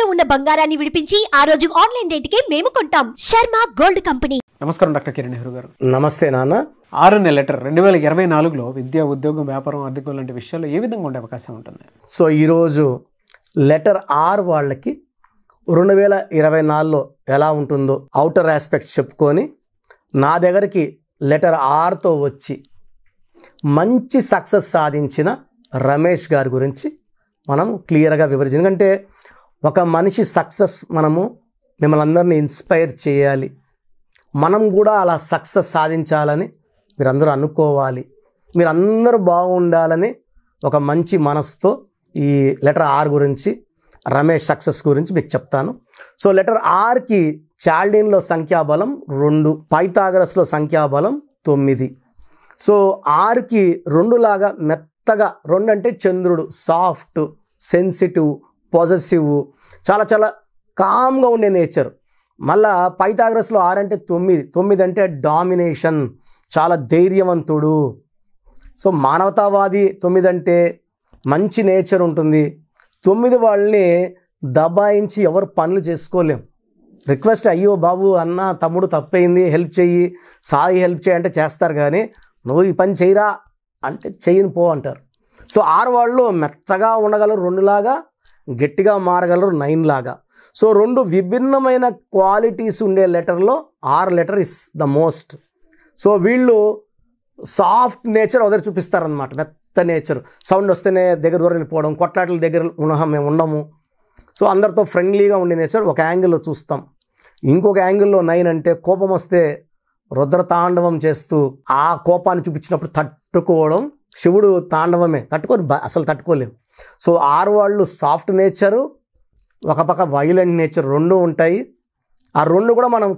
తాకట్టులో ఉన్న బంగారాన్ని విడిపించి ఆ రోజు ఆన్లైన్ రేటుకే మేము కొంటాం. Sharma gold company. నమస్కారం డాక్టర్ కిరణ్ నెహ్రూ గారు. నమస్తే నాన్న. 6 లెటర్ 2024లో విద్య, ఉద్యోగం, వ్యాపారం, ఆర్థికం లాంటి విషయాల్లో ఏ విధంగా ఉండే అవకాశం ఉంటుంది? సో ఈరోజు లెటర్ ఆర్ వాళ్ళకి 2024లో ఎలా ఉంటుందో అవుటర్ ఆస్పెక్ట్స్ చెప్పుకొని నా దగ్గరికి లెటర్ ఆర్తో వచ్చి మంచి సక్సెస్ సాధించిన రమేష్ గారి గురించి మనం క్లియర్గా వివరించాలి. ఎందుకంటే ఒక మనిషి సక్సెస్ మిమ్మల్ని అందరినీ ఇన్స్పైర్ చేయాలి, మనం కూడా అలా సక్సెస్ సాధించాలని మీరందరూ అనుకోవాలి, మీరందరూ బాగుండాలని ఒక మంచి మనసుతో ఈ లెటర్ ఆర్ గురించి, రమేష్ సక్సెస్ గురించి మీకు చెప్తాను. సో లెటర్ ఆర్కి చాల్డీన్లో సంఖ్యాబలం 2, పైథాగరస్లో సంఖ్యాబలం 9. సో ఆర్కి 2 లాగా మెత్తగా, 2 అంటే చంద్రుడు, సాఫ్ట్, సెన్సిటివ్, పాజిటివ్, చాలా చాలా కామ్గా ఉండే నేచర్. మళ్ళా పైథాగరస్లో 6 అంటే 9 అంటే డామినేషన్, చాలా ధైర్యవంతుడు. సో మానవతావాది 9 అంటే మంచి నేచర్ ఉంటుంది. 9 వాళ్ళని దబాయించి ఎవరు పనులు చేసుకోలేం. రిక్వెస్ట్, అయ్యో బాబు, అన్న, తమ్ముడు తప్పైంది, హెల్ప్ చెయ్యి, సాయి హెల్ప్ చేయి అంటే చేస్తారు, కానీ నువ్వు ఈ పని చేయరా అంటే చెయ్యని పో అంటారు. సో 6 వాళ్ళు మెత్తగా ఉండగలరు 2 లాగా, గట్టిగా మారగలరు 9 లాగా. సో 2 విభిన్నమైన క్వాలిటీస్ ఉండే లెటర్లో 6 letter is the most. So వీళ్ళు సాఫ్ట్ నేచర్ వదిలి చూపిస్తారనమాట, మెత్త నేచర్. సౌండ్ వస్తేనే దగ్గర దూరం వెళ్ళిపోవడం, కొట్లాటల దగ్గర మేము ఉండము. సో అందరితో ఫ్రెండ్లీగా ఉండే నేచర్ ఒక యాంగిల్లో చూస్తాం. ఇంకొక యాంగిల్లో 9 అంటే కోపం వస్తే రుద్ర తాండవం చేస్తూ ఆ కోపాన్ని చూపించినప్పుడు తట్టుకోవడం, శివుడు తాండవమే, అసలు తట్టుకోలేము. సో 6 వాళ్ళు సాఫ్ట్ నేచరు, ఒక పక్క వైలెంట్ నేచర్, 2 ఉంటాయి. ఆ 2 కూడా మనం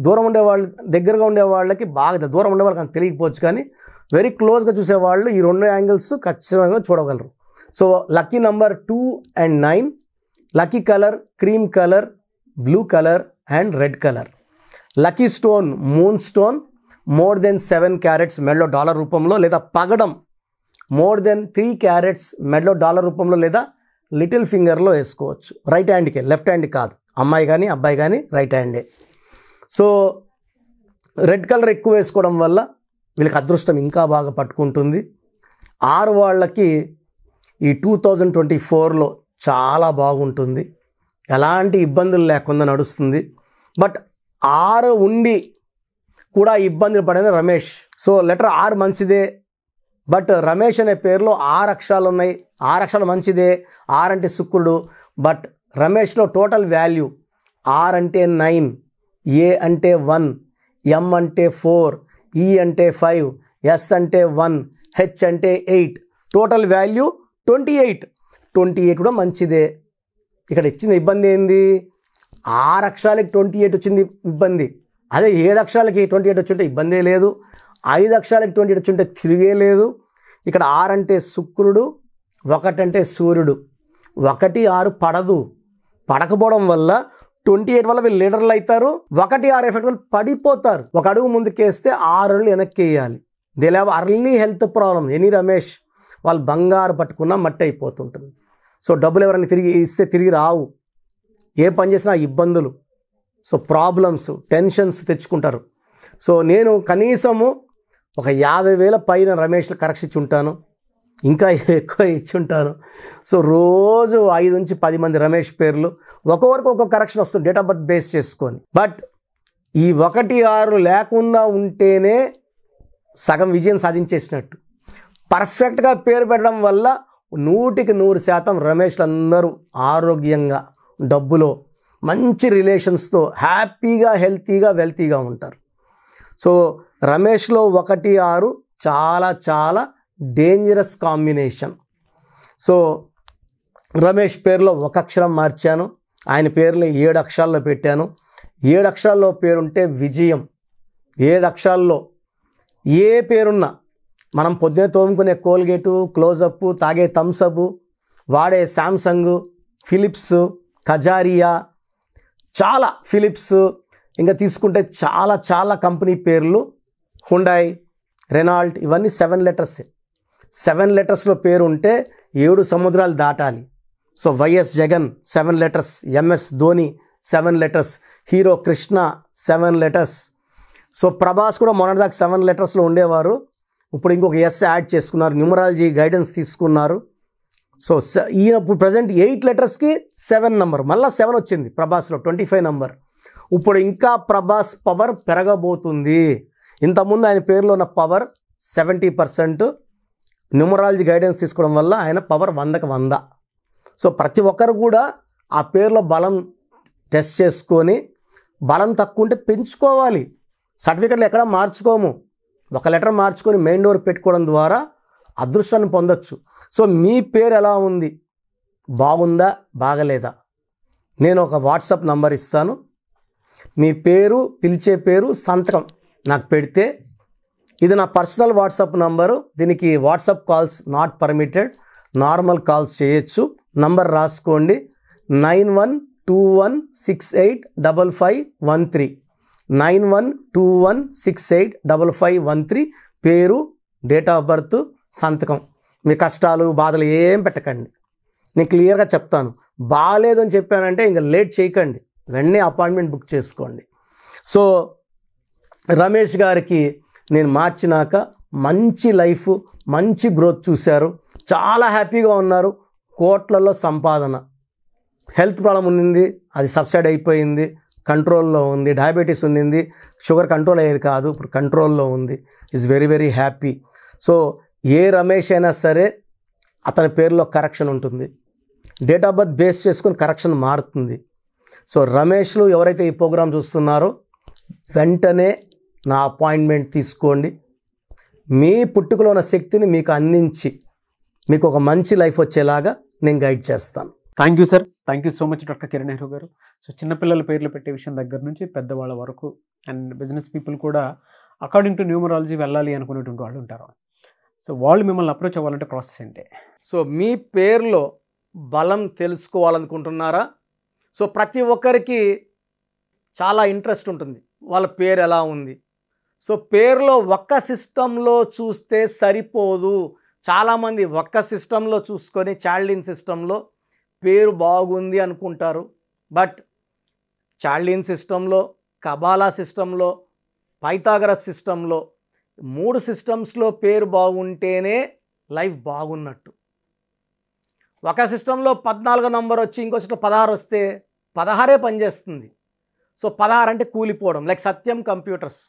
దూరం ఉండేవాళ్ళు, దగ్గరగా ఉండే వాళ్ళకి బాగా, దూరం ఉండే వాళ్ళకి అంత తెలియకపోవచ్చు, కానీ వెరీ క్లోజ్గా చూసేవాళ్ళు ఈ 2 యాంగిల్స్ ఖచ్చితంగా చూడగలరు. So lucky number 2 and 9, lucky colour cream colour, blue colour and red colour. Lucky stone moon stone, more than 7 carats మెడలో డాలర్ రూపంలో, లేదా పగడం మోర్ దెన్ 3 క్యారెట్స్ మెడలో డాలర్ రూపంలో, లేదా లిటిల్ ఫింగర్లో వేసుకోవచ్చు. రైట్ హ్యాండ్కే, లెఫ్ట్ హ్యాండ్ కాదు. అమ్మాయి కానీ అబ్బాయి కానీ రైట్ హ్యాండే. సో రెడ్ కలర్ ఎక్కువ వేసుకోవడం వల్ల వీళ్ళకి అదృష్టం ఇంకా బాగా పట్టుకుంటుంది. 6 వాళ్ళకి ఈ 2024లో చాలా బాగుంటుంది, ఎలాంటి ఇబ్బందులు లేకుండా నడుస్తుంది. బట్ 6 ఉండి కూడా ఇబ్బందులు పడేది రమేష్. సో లెటర్ ఆర్ మంచిదే, బట్ రమేష్ అనే పేరులో 6 అక్షరాలు ఉన్నాయి. 6 అక్షరాలు మంచిదే, 6 అంటే శుక్రుడు. బట్ రమేష్లో టోటల్ వాల్యూ ఆర్ అంటే 9, ఏ అంటే 1, ఎం అంటే 4, ఈ అంటే 5, ఎస్ అంటే 1, హెచ్ అంటే 8, టోటల్ వాల్యూ 28 కూడా మంచిదే. ఇక్కడ ఇచ్చిన ఇబ్బంది ఏంది? 6 అక్షరాలకి 28 వచ్చింది ఇబ్బంది. అదే 7 అక్షరాలకి 28 వచ్చింటే ఇబ్బందే లేదు, 5 అక్షరాలకి 28 వచ్చింటే తిరిగే లేదు. ఇక్కడ 6 అంటే శుక్రుడు, 1 అంటే సూర్యుడు. 1, 6 పడకపోవడం వల్ల 28 వల్ల వీళ్ళు లీడర్లు అవుతారు. 1, 6 ఎఫెక్ట్ వల్ల పడిపోతారు. ఒక అడుగు ముందుకేస్తే 6 అడుగులు వెనక్కి వేయాలి. They have early health problem. Any Ramesh వాళ్ళు బంగారు పట్టుకున్నా మట్టి అయిపోతుంటుంది. సో డబ్బులు ఎవరైనా తిరిగి ఇస్తే తిరిగి రావు, ఏ పని చేసినా ఇబ్బందులు, సో ప్రాబ్లమ్స్, టెన్షన్స్ తెచ్చుకుంటారు. సో నేను కనీసము ఒక 50,000 పైన రమేష్లు కరెక్షన్ ఇచ్చి ఉంటాను, ఇంకా ఎక్కువ ఇచ్చి ఉంటాను. సో రోజు 5 నుంచి 10 మంది రమేష్ పేర్లు, ఒక్కొక్కరికి ఒక్కొక్క కరెక్షన్ వస్తుంది డేట్ ఆఫ్ బర్త్ బేస్ చేసుకొని. బట్ ఈ 1, 6 లేకుండా ఉంటేనే సగం విజయం సాధించేసినట్టు. పర్ఫెక్ట్గా పేరు పెట్టడం వల్ల 100% రమేష్లు అందరూ ఆరోగ్యంగా, డబ్బులో, మంచి రిలేషన్స్తో హ్యాపీగా, హెల్తీగా, వెల్తీగా ఉంటారు. సో రమేష్లో 1, 6 చాలా చాలా డేంజరస్ కాంబినేషన్. సో రమేష్ పేరులో 1 అక్షరం మార్చాను, ఆయన పేరులో 7 అక్షరాల్లో పెట్టాను. 7 అక్షరాల్లో పేరుంటే విజయం. 7 అక్షరాల్లో ఏ పేరున్నా, మనం పొద్దునే తోముకునే కోల్గేటు, క్లోజప్, తాగే థమ్సప్, వాడే శాంసంగ్, ఫిలిప్స్, కజారియా, చాలా ఫిలిప్స్, ఇంకా తీసుకుంటే చాలా చాలా కంపెనీ పేర్లు, హుండాయ్, రెనాల్ట్, ఇవన్నీ 7 లెటర్సే. 7 లెటర్స్లో పేరు ఉంటే 7 సముద్రాలు దాటాలి. So YS Jagan 7 letters, MS Dhoni 7 letters, hero Krishna 7 letters. So Prabhas కూడా మొన్నటిదాకా 7 లెటర్స్లో ఉండేవారు, ఇప్పుడు ఇంకొక ఎస్ యాడ్ చేసుకున్నారు, న్యూమరాలజీ గైడెన్స్ తీసుకున్నారు. సో ఈయన ఇప్పుడు ప్రజెంట్ 8 లెటర్స్కి 7 నంబర్, మళ్ళీ 7 వచ్చింది ప్రభాస్లో 25 నంబర్. ఇప్పుడు ఇంకా ప్రభాస్ పవర్ పెరగబోతుంది. ఇంతకుముందు ఆయన పేరులో ఉన్న పవర్ 70%, న్యూమరాలజీ గైడెన్స్ తీసుకోవడం వల్ల ఆయన పవర్ 100కి 100. సో ప్రతి ఒక్కరు కూడా ఆ పేరులో బలం టెస్ట్ చేసుకొని, బలం తక్కువ ఉంటే పెంచుకోవాలి. సర్టిఫికెట్లు ఎక్కడ మార్చుకోము, ఒక లెటర్ మార్చుకొని మెయిన్ డోర్ పెట్టుకోవడం ద్వారా అదృష్టాన్ని పొందొచ్చు. సో మీ పేరు ఎలా ఉంది, బాగుందా బాగలేదా, నేను ఒక వాట్సాప్ నంబర్ ఇస్తాను. మీ పేరు, పిలిచే పేరు, సంతకం నాకు పెడితే, ఇది నా పర్సనల్ వాట్సాప్ నంబరు, దీనికి WhatsApp calls not permitted, normal calls చేయొచ్చు. నంబర్ రాసుకోండి, 9121685513, 9121685513. పేరు, డేట్ ఆఫ్ బర్త్, సంతకం. మీ కష్టాలు బాధలు ఏం పెట్టకండి, నేను క్లియర్గా చెప్తాను. బాగాలేదని చెప్పానంటే ఇంకా లేట్ చేయకండి, వెంటనే అపాయింట్మెంట్ బుక్ చేసుకోండి. సో రమేష్ గారికి నేను మార్చినాక మంచి లైఫ్, మంచి గ్రోత్ చూశారు, చాలా హ్యాపీగా ఉన్నారు, కోట్లలో సంపాదన. హెల్త్ ప్రాబ్లం ఉండింది, అది సబ్సైడ్ అయిపోయింది, కంట్రోల్లో ఉంది. డయాబెటీస్ ఉండింది, షుగర్ కంట్రోల్ అయ్యేది కాదు, ఇప్పుడు కంట్రోల్లో ఉంది. Is very very happy. So ఏ రమేష్ అయినా సరే అతని పేరులో కరెక్షన్ ఉంటుంది, డేట్ ఆఫ్ బర్త్ బేస్ చేసుకొని కరెక్షన్ మారుతుంది. సో రమేష్లు ఎవరైతే ఈ ప్రోగ్రాం చూస్తున్నారో వెంటనే నా అపాయింట్మెంట్ తీసుకోండి. మీ పుట్టుకలో ఉన్న శక్తిని మీకు అందించి మీకు ఒక మంచి లైఫ్ వచ్చేలాగా నేను గైడ్ చేస్తాను. Thank you sir, thank you so much doctor Kiran Nehru గారు. సో చిన్నపిల్లల పేర్లు పెట్టే విషయం దగ్గర నుంచి పెద్దవాళ్ళ వరకు అండ్ బిజినెస్ పీపుల్ కూడా అకార్డింగ్ టు న్యూమరాలజీ వెళ్ళాలి అనుకునేటువంటి వాళ్ళు ఉంటారు. సో వాళ్ళు మిమ్మల్ని అప్రోచ్ అవ్వాలంటే ప్రాసెస్ ఏంటి? సో మీ పేరులో బలం తెలుసుకోవాలనుకుంటున్నారా? సో ప్రతి ఒక్కరికి చాలా ఇంట్రెస్ట్ ఉంటుంది, వాళ్ళ పేరు ఎలా ఉంది. సో పేరులో ఒక్క సిస్టంలో చూస్తే సరిపోదు. చాలామంది ఒక్క సిస్టంలో చూసుకొని చాల్డిన్ సిస్టంలో పేరు బాగుంది అనుకుంటారు. బట్ చాల్డిన్ సిస్టంలో, కబాలా సిస్టంలో, పైథాగరస్ సిస్టంలో 3 సిస్టమ్స్లో పేరు బాగుంటేనే లైఫ్ బాగున్నట్టు. ఒక సిస్టంలో 14 నంబర్ వచ్చి ఇంకో సిస్టంలో 16 వస్తే 16 పనిచేస్తుంది. సో 16 అంటే కూలిపోవడం. లైక్ సత్యం కంప్యూటర్స్,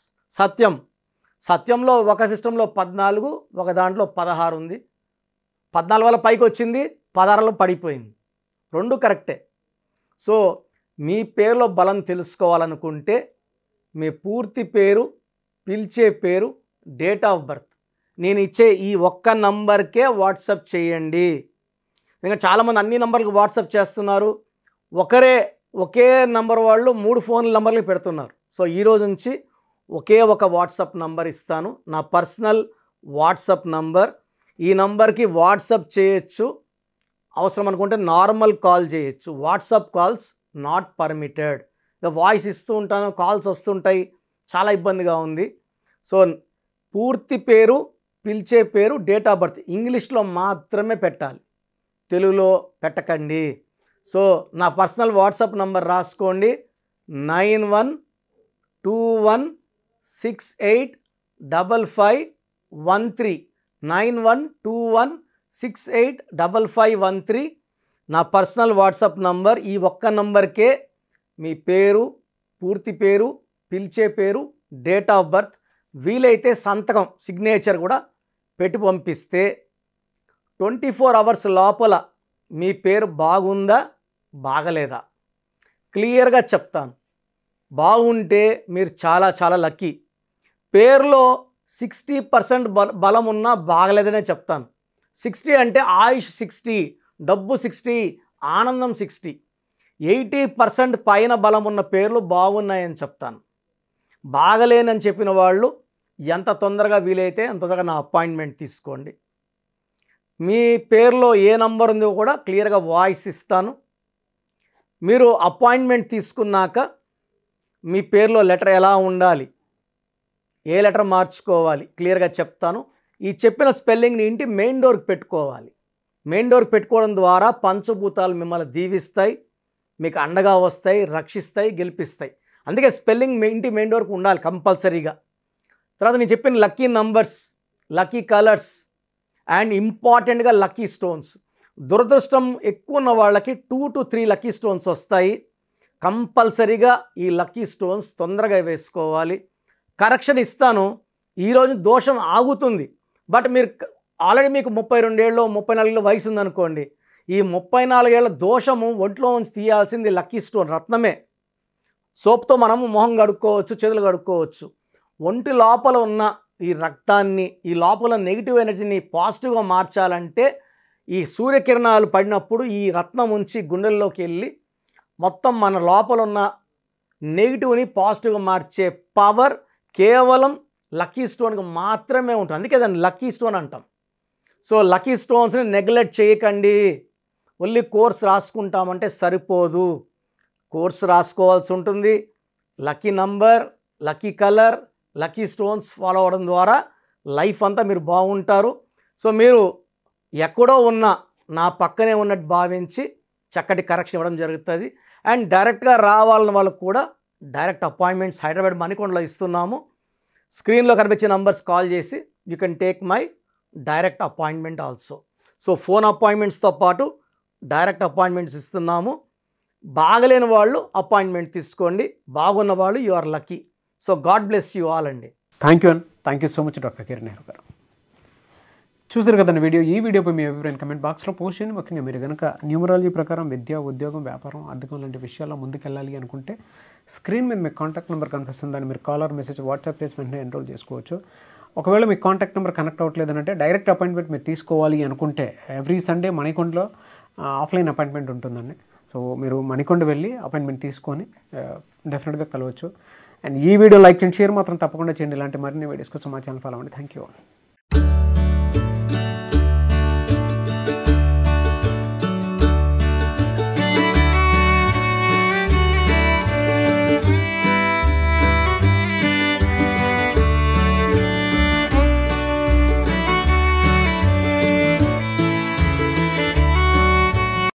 సత్యంలో ఒక సిస్టంలో 14, ఒక దాంట్లో 16 ఉంది. 14 వల్ల పైకి వచ్చింది, 16లో పడిపోయింది. 2 కరెక్టే. సో మీ పేరులో బలం తెలుసుకోవాలనుకుంటే మీ పూర్తి పేరు, పిలిచే పేరు, డేట్ ఆఫ్ బర్త్ నేను ఇచ్చే ఈ ఒక్క నంబర్కే వాట్సాప్ చేయండి. ఇంకా చాలామంది అన్ని నంబర్లకు వాట్సాప్ చేస్తున్నారు, ఒకే నంబర్ వాళ్ళు 3 ఫోన్ నంబర్లు పెడుతున్నారు. సో ఈరోజు నుంచి ఒకే ఒక వాట్సాప్ నంబర్ ఇస్తాను, నా పర్సనల్ వాట్సాప్ నంబర్. ఈ నంబర్కి వాట్సాప్ చేయొచ్చు, అవసరం అనుకుంటే నార్మల్ కాల్ చేయొచ్చు. WhatsApp calls not permitted. Voice ఇస్తూ ఉంటాను, కాల్స్ వస్తుంటాయి, చాలా ఇబ్బందిగా ఉంది. సో పూర్తి పేరు, పిలిచే పేరు, డేట్ ఆఫ్ బర్త్ ఇంగ్లీష్లో మాత్రమే పెట్టాలి, తెలుగులో పెట్టకండి. సో నా పర్సనల్ వాట్సాప్ నంబర్ రాసుకోండి, 9121685513, 9121685513 నా పర్సనల్ వాట్సాప్ నంబర్. ఈ ఒక్క నంబర్కే మీ పేరు, పూర్తి పేరు, పిలిచే పేరు, డేట్ ఆఫ్ బర్త్, వీలైతే సంతకం, సిగ్నేచర్ కూడా పెట్టి పంపిస్తే 24 అవర్స్ లోపల మీ పేరు బాగుందా బాగలేదా క్లియర్గా చెప్తాను. బాగుంటే మీరు చాలా చాలా లక్కీ. పేరులో 60% బలం ఉన్నా బాగలేదనే చెప్తాను. 60 అంటే ఆయుష్ 60, డబ్బు 60, ఆనందం 60. 80% పైన బలం ఉన్న పేర్లు బాగున్నాయని చెప్తాను. బాగలేనని చెప్పిన వాళ్ళు ఎంత తొందరగా వీలైతే అంత తొందరగా నా అపాయింట్మెంట్ తీసుకోండి. మీ పేరులో ఏ నంబర్ ఉందో కూడా క్లియర్గా వాయిస్ ఇస్తాను. మీరు అపాయింట్మెంట్ తీసుకున్నాక మీ పేరులో లెటర్ ఎలా ఉండాలి, ఏ లెటర్ మార్చుకోవాలి క్లియర్గా చెప్తాను. ఈ చెప్పిన స్పెల్లింగ్ని ఇంటి మెయిన్ డోర్కి పెట్టుకోవాలి. మెయిన్ డోర్కి పెట్టుకోవడం ద్వారా పంచభూతాలు మిమ్మల్ని దీవిస్తాయి, మీకు అండగా వస్తాయి, రక్షిస్తాయి, గెలిపిస్తాయి. అందుకే స్పెల్లింగ్ మీ ఇంటి మెయిన్ డోర్కి ఉండాలి కంపల్సరీగా. తర్వాత నేను చెప్పిన lucky numbers, lucky colours and ఇంపార్టెంట్గా లక్కీ స్టోన్స్. దురదృష్టం ఎక్కువ ఉన్న వాళ్ళకి 2 to 3 లక్కీ స్టోన్స్ వస్తాయి. కంపల్సరీగా ఈ లక్కీ స్టోన్స్ తొందరగా వేసుకోవాలి. కరెక్షన్ ఇస్తాను, ఈరోజు దోషం ఆగుతుంది. బట్ మీరు ఆల్రెడీ మీకు 32 ఏళ్ళు 34 ఏళ్ళ వయసు ఉందనుకోండి, ఈ 34 ఏళ్ళ దోషము ఒంట్లో నుంచి తీయాల్సింది లక్కీ స్టోన్ రత్నమే. సోప్తో మనము మొహం కడుక్కోవచ్చు, చేతులు కడుక్కోవచ్చు. ఒంటి లోపల ఉన్న ఈ రక్తాన్ని, ఈ లోపల నెగిటివ్ ఎనర్జీని పాజిటివ్గా మార్చాలంటే ఈ సూర్యకిరణాలు పడినప్పుడు ఈ రత్నం ఉంచి గుండెల్లోకి వెళ్ళి మొత్తం మన లోపల ఉన్న నెగిటివ్ని పాజిటివ్గా మార్చే పవర్ కేవలం లక్కీ స్టోన్కి మాత్రమే ఉంటుంది. అందుకే దాన్ని లక్కీ స్టోన్ అంటాం. సో లక్కీ స్టోన్స్ని నెగ్లెక్ట్ చేయకండి. ఓన్లీ కోర్స్ రాసుకుంటామంటే సరిపోదు, కోర్స్ రాసుకోవాల్సి ఉంటుంది. Lucky number, lucky colour, lucky stones follow అవ్వడం ద్వారా లైఫ్ అంతా మీరు బాగుంటారు. సో మీరు ఎక్కడో ఉన్న నా పక్కనే ఉన్నట్టు భావించి చక్కటి కరెక్షన్ ఇవ్వడం జరుగుతుంది. అండ్ డైరెక్ట్గా రావాలని వాళ్ళకు కూడా డైరెక్ట్ అపాయింట్మెంట్స్ హైదరాబాద్ మణికొండలో ఇస్తున్నాము. స్క్రీన్లో కనిపించే నంబర్స్ కాల్ చేసి you can take my direct appointment also. So phone అపాయింట్మెంట్స్తో పాటు డైరెక్ట్ అపాయింట్మెంట్స్ ఇస్తున్నాము. బాగలేని వాళ్ళు అపాయింట్మెంట్ తీసుకోండి, బాగున్న వాళ్ళు you are lucky. So God bless you all అండి. Thank you so much doctor Kiran Nehru garu. చూసారు కదండి వీడియో. ఈ వీడియోపై మీ అభిప్రాయం కమెంట్ బాక్స్లో పోస్ట్ చేయండి. ముఖ్యంగా మీరు కనుక న్యూమరాలజీ ప్రకారం విద్య, ఉద్యోగం, వ్యాపారం, అద్దెకం లాంటి విషయాల్లో ముందుకెళ్ళాలి అనుకుంటే స్క్రీన్ మీద మీకు కాంటాక్ట్ నెంబర్ కనిపిస్తుంది. దాన్ని మీరు కాల్ ఆర్ మెసేజ్ వాట్సాప్ చేసి వెంటనే ఎన్రోల్ చేసుకోవచ్చు. ఒకవేళ మీకు కాంటాక్ట్ నెంబర్ కనెక్ట్ అవ్వట్లేదంటే డైరెక్ట్ అపాయింట్మెంట్ మీరు తీసుకోవాలి అనుకుంటే ఎవ్రీ సండే మణికొండలో ఆఫ్లైన్ అపాయింట్మెంట్ ఉంటుందండి. సో మీరు మణికొండ వెళ్ళి అపాయింట్మెంట్ తీసుకొని డెఫినెట్గా కలవచ్చు. అండ్ ఈ వీడియో లైక్ చేయండి, షేర్ మాత్రం తప్పకుండా చేయండి. ఇలాంటి మరిన్ని వీడియోస్ కోసం మా ఛానల్ ఫాలో అవ్వండి. Thank you.